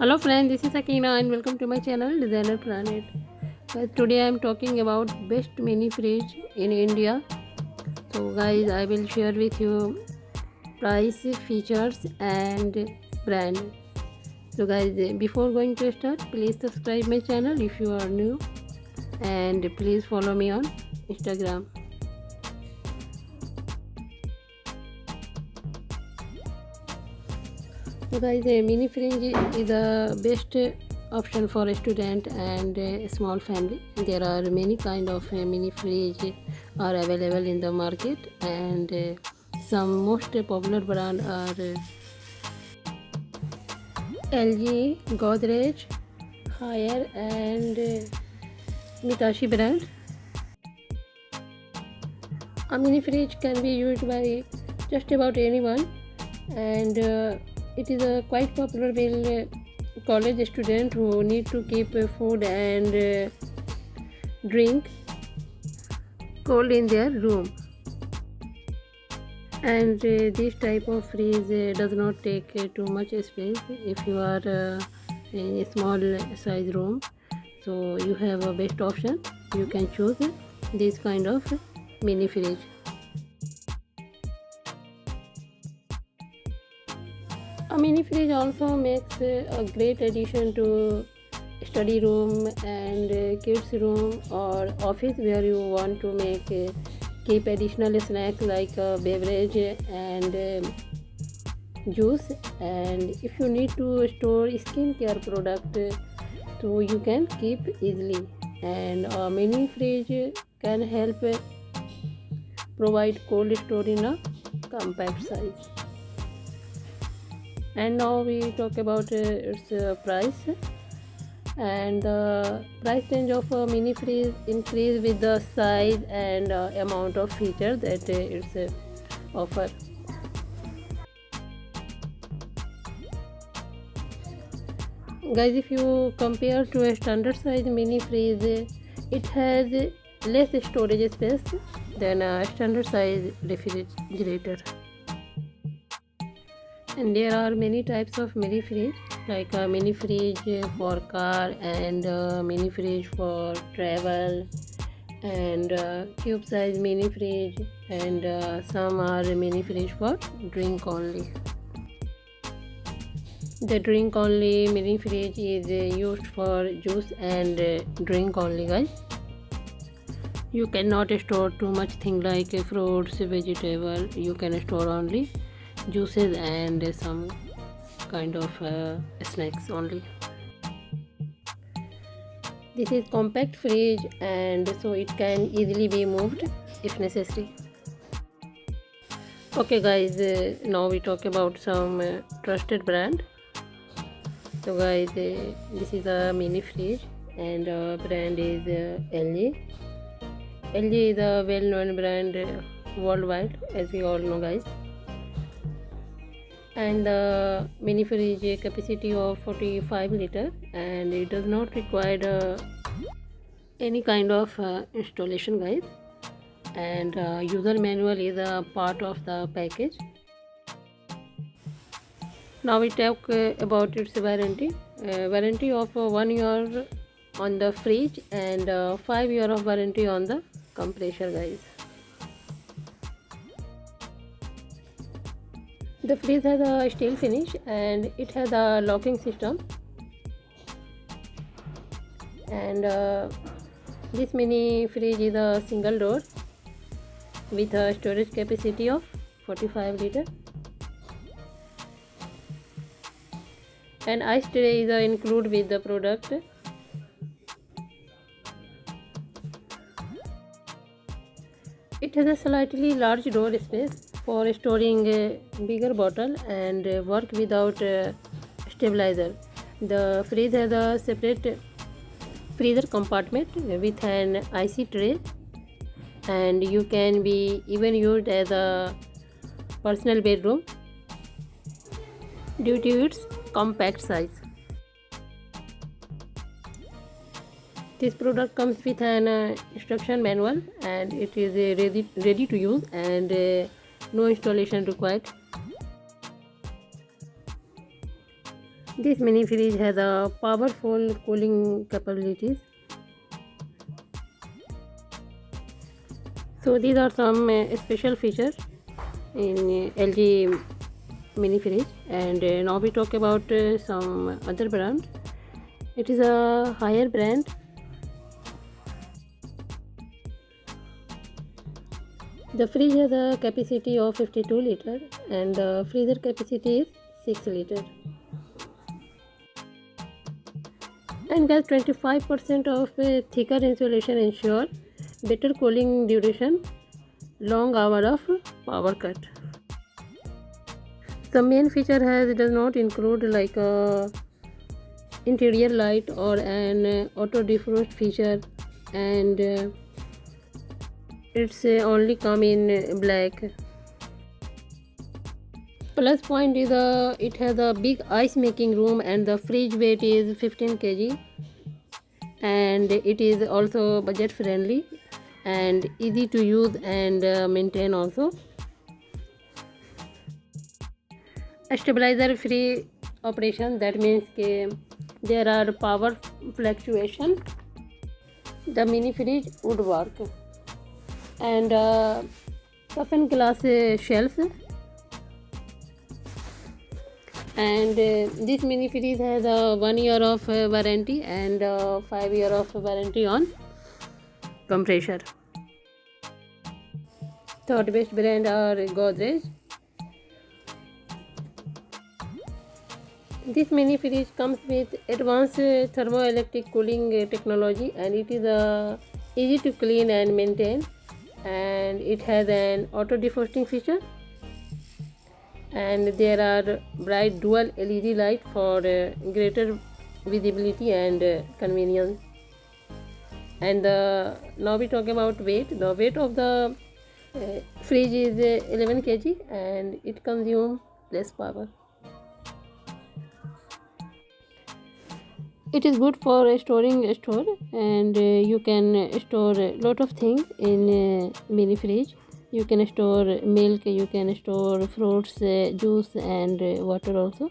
Hello friends, this is Akina and welcome to my channel Designer Planet. Guys, today I am talking about best mini fridge in India. So guys, I will share with you price, features and brand. So guys, before going to start, please subscribe my channel if you are new and please follow me on Instagram. So guys, a mini fridge is the best option for a student and a small family. There are many kind of mini fridge are available in the market, and some most popular brand are LG, Godrej, Haier and Mitashi brand. A mini fridge can be used by just about anyone, and it is a quite popular with college student who need to keep food and drink cold in their room. And this type of fridge does not take too much space if you are in a small size room. So you have a best option. You can choose this kind of mini fridge. A mini fridge also makes a great addition to study room and kids room or office where you want to make keep additional snacks like beverage and juice, and if you need to store skincare product so you can keep easily, and a mini fridge can help provide cold store in a compact size. And now we talk about its price, and the price range of a mini fridge increase with the size and amount of features that it's offer. Guys, if you compare to a standard size mini fridge, it has less storage space than a standard size refrigerator. And there are many types of mini fridge, like a mini fridge for car and mini fridge for travel, and cube size mini fridge, and some are mini fridge for drink only. The drink only mini fridge is used for juice and drink only, guys. You cannot store too much thing like fruits, vegetable. You can store only juices and some kind of snacks only. This is compact fridge, and so it can easily be moved if necessary. Okay guys, now we talk about some trusted brand. So guys, this is a mini fridge and brand is LG. LG is a well-known brand worldwide, as we all know, guys. And the mini fridge capacity of 45 liter, and it does not require any kind of installation, guys, and user manual is a part of the package. Now we talk about its warranty. Warranty of 1 year on the fridge and 5 year of warranty on the compressor, guys. The fridge has a steel finish and it has a locking system, and this mini fridge is a single door with a storage capacity of 45 liter, and ice tray is included with the product. It has a slightly large door space for storing a bigger bottle and work without stabilizer. The fridge has a separate freezer compartment with an icy tray, and you can be even used as a personal bedroom due to its compact size. This product comes with an instruction manual, and it is ready to use, and no installation required. This mini fridge has a powerful cooling capabilities. So these are some special features in LG mini fridge. And now we talk about some other brand. It is a higher brand. The fridge has a capacity of 52 liter and the freezer capacity is 6 liter. And guys, 25% of thicker insulation ensure better cooling duration, long hour of power cut. The main feature does not include like a interior light or an auto defrost feature, and it's only come in black. Plus point is it has a big ice making room and the fridge weight is 15 kg, and it is also budget friendly and easy to use and maintain also. A stabilizer free operation, that means there are power fluctuation, the mini fridge would work. And toughened glass shelves, and this mini fridge has a 1 year of warranty and 5 year of warranty on compressor. Third best brand are Godrej. This mini fridge comes with advanced thermoelectric cooling technology, and it is easy to clean and maintain, and it has an auto defrosting feature, and there are bright dual LED light for greater visibility and convenience. And now we talk about weight. The weight of the fridge is 11 kg and it consumes less power. It is good for storing a store, and you can store a lot of things in mini fridge. You can store milk, you can store fruits, juice and water also.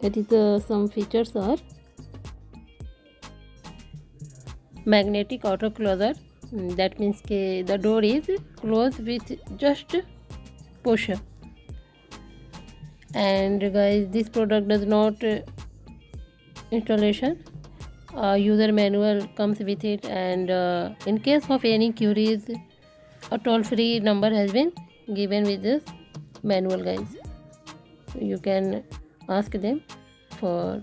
That is some features are magnetic auto closer. That means the door is closed with just push. And guys, this product does not installation. User manual comes with it, and in case of any queries, a toll-free number has been given with this manual, guys. So you can ask them for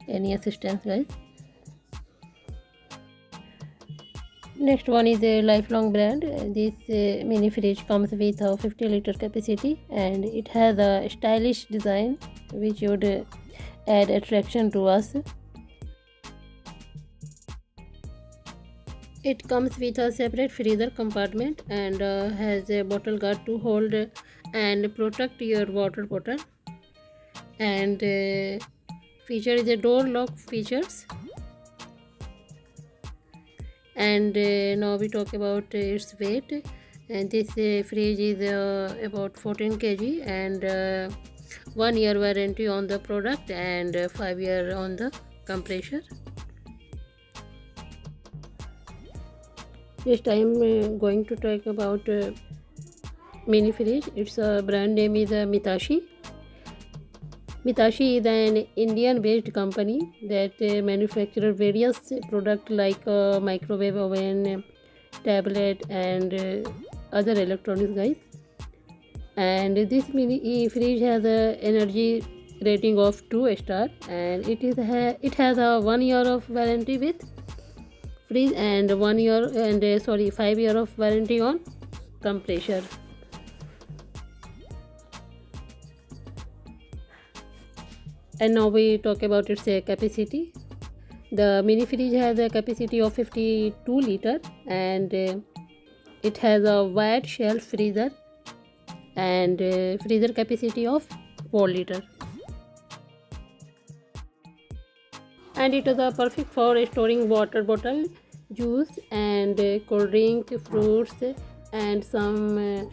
any assistance, guys. Next one is a lifelong brand. This mini fridge comes with a 50 liter capacity, and it has a stylish design which would add attraction to us. It comes with a separate freezer compartment and has a bottle guard to hold and protect your water bottle, and feature is a door lock features. And now we talk about its weight. And this fridge is about 14 kg and 1 year warranty on the product and 5 year on the compressor. Next I am going to talk about mini fridge. Its brand name is Mitashi. Mitashi is an Indian based company that manufactures various products like microwave oven, tablet and other electronics, guys. And this mini fridge has a energy rating of 2 star, and it has a 1 year of warranty with fridge and 5 year of warranty on compressor. And now we talk about its capacity. The mini fridge has a capacity of 52 liter and it has a wide shelf freezer and freezer capacity of 4 liter. And it is perfect for storing water bottle, juice and cold drink, fruits and some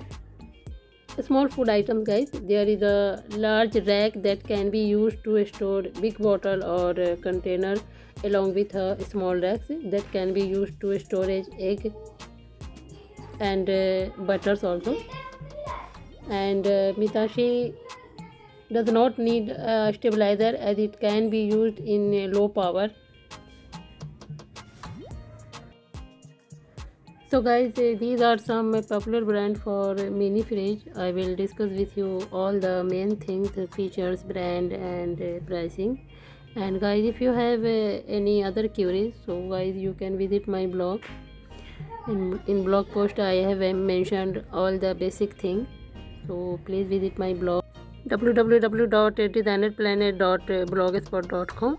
small food items, guys. There is a large rack that can be used to store big bottle or container, along with small racks that can be used to storage egg and butters also. And Mitashi does not need a stabilizer, as it can be used in low power. So guys, these are some popular brand for mini fridge. I will discuss with you all the main things, features, brand and pricing. And guys, if you have any other queries, so guys, you can visit my blog. In blog post I have mentioned all the basic thing, so please visit my blog www.designerplanet.blogspot.com,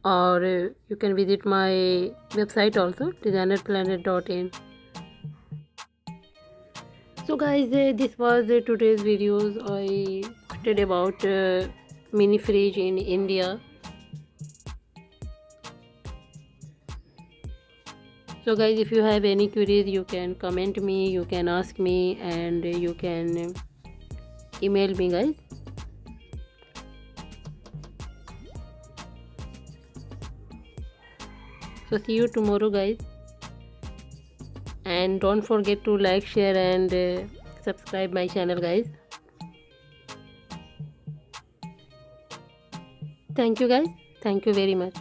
or you can visit my website also, designerplanet.in. So guys, this was today's videos. I posted about mini fridge in India. So guys, if you have any queries, you can comment me, you can ask me, and you can email me, guys. So see you tomorrow, guys, and don't forget to like, share and subscribe my channel, guys. Thank you, guys. Thank you very much.